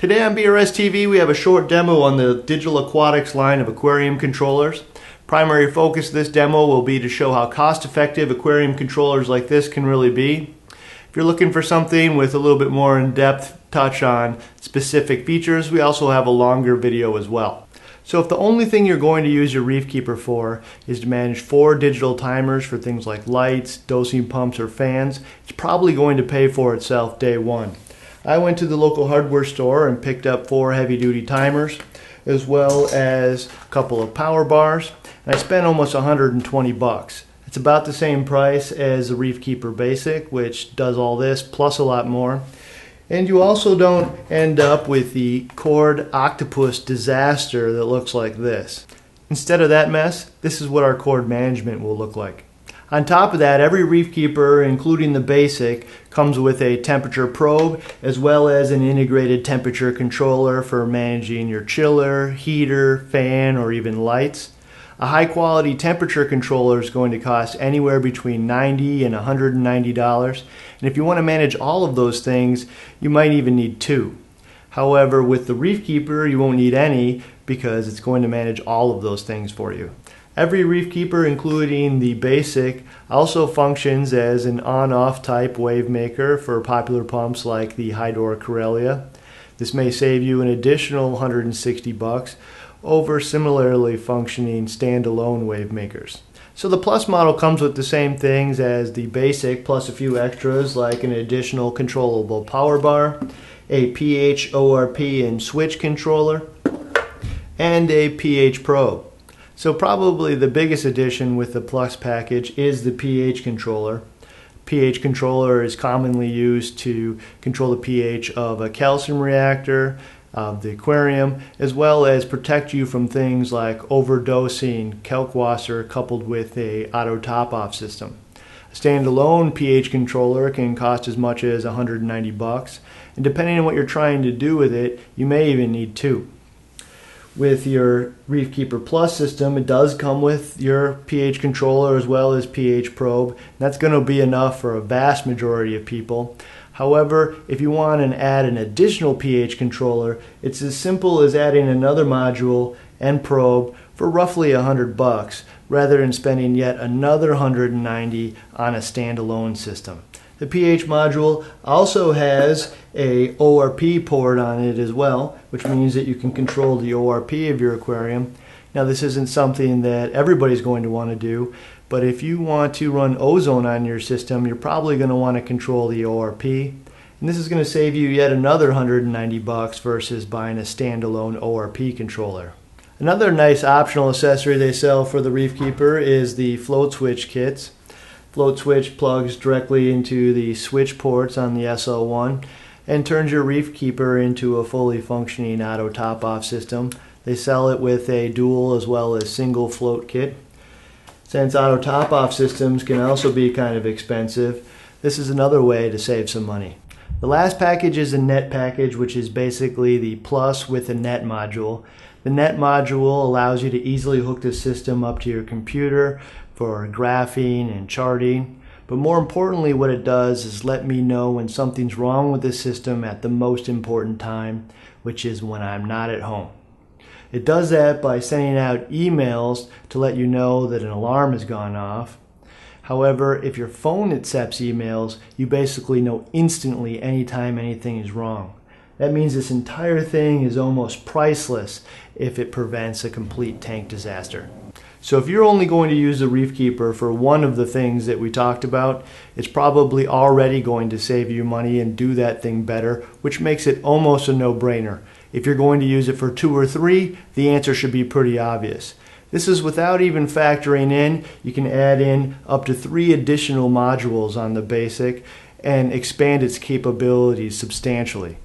Today on BRStv we have a short demo on the Digital Aquatics line of aquarium controllers. Primary focus of this demo will be to show how cost-effective aquarium controllers like this can really be. If you're looking for something with a little bit more in-depth touch on specific features, we also have a longer video as well. So if the only thing you're going to use your Reef Keeper for is to manage 4 digital timers for things like lights, dosing pumps, or fans, it's probably going to pay for itself day one. I went to the local hardware store and picked up 4 heavy-duty timers as well as a couple of power bars, and I spent almost 120 bucks. It's about the same price as the Reef Keeper Basic, which does all this plus a lot more. And you also don't end up with the cord octopus disaster that looks like this. Instead of that mess, this is what our cord management will look like. On top of that, every Reef Keeper, including the Basic, comes with a temperature probe as well as an integrated temperature controller for managing your chiller, heater, fan, or even lights. A high-quality temperature controller is going to cost anywhere between $90 and $190, and if you want to manage all of those things, you might even need 2. However, with the Reef Keeper, you won't need any because it's going to manage all of those things for you. Every Reef Keeper, including the Basic, also functions as an on-off type wave maker for popular pumps like the Hydor Corellia. This may save you an additional 160 bucks over similarly functioning standalone wave makers. So the Plus model comes with the same things as the Basic, plus a few extras like an additional controllable power bar, a pH, ORP, and switch controller, and a pH probe. So probably the biggest addition with the Plus package is the pH controller. pH controller is commonly used to control the pH of a calcium reactor, of the aquarium, as well as protect you from things like overdosing kalkwasser coupled with a auto top-off system. A standalone pH controller can cost as much as 190 bucks, and depending on what you're trying to do with it, you may even need 2. With your Reef Keeper Plus system, it does come with your pH controller as well as pH probe. That's going to be enough for a vast majority of people. However, if you want to add an additional pH controller, it's as simple as adding another module and probe for roughly 100 bucks rather than spending yet another 190 on a standalone system. The pH module also has a ORP port on it as well, which means that you can control the ORP of your aquarium. Now this isn't something that everybody's going to want to do, but if you want to run ozone on your system, you're probably going to want to control the ORP. And this is going to save you yet another 190 bucks versus buying a standalone ORP controller. Another nice optional accessory they sell for the Reef Keeper is the float switch kits. Float switch plugs directly into the switch ports on the SL1 and turns your Reef Keeper into a fully functioning auto top-off system. They sell it with a dual as well as single float kit. Since auto top-off systems can also be kind of expensive, this is another way to save some money. The last package is a net package, which is basically the Plus with a net module. The net module allows you to easily hook the system up to your computer for graphing and charting, but more importantly what it does is let me know when something's wrong with the system at the most important time, which is when I'm not at home. It does that by sending out emails to let you know that an alarm has gone off. However, if your phone accepts emails, you basically know instantly anytime anything is wrong. That means this entire thing is almost priceless if it prevents a complete tank disaster. So if you're only going to use the Reef Keeper for one of the things that we talked about, it's probably already going to save you money and do that thing better, which makes it almost a no-brainer. If you're going to use it for 2 or 3, the answer should be pretty obvious. This is without even factoring in, you can add in up to 3 additional modules on the Basic and expand its capabilities substantially.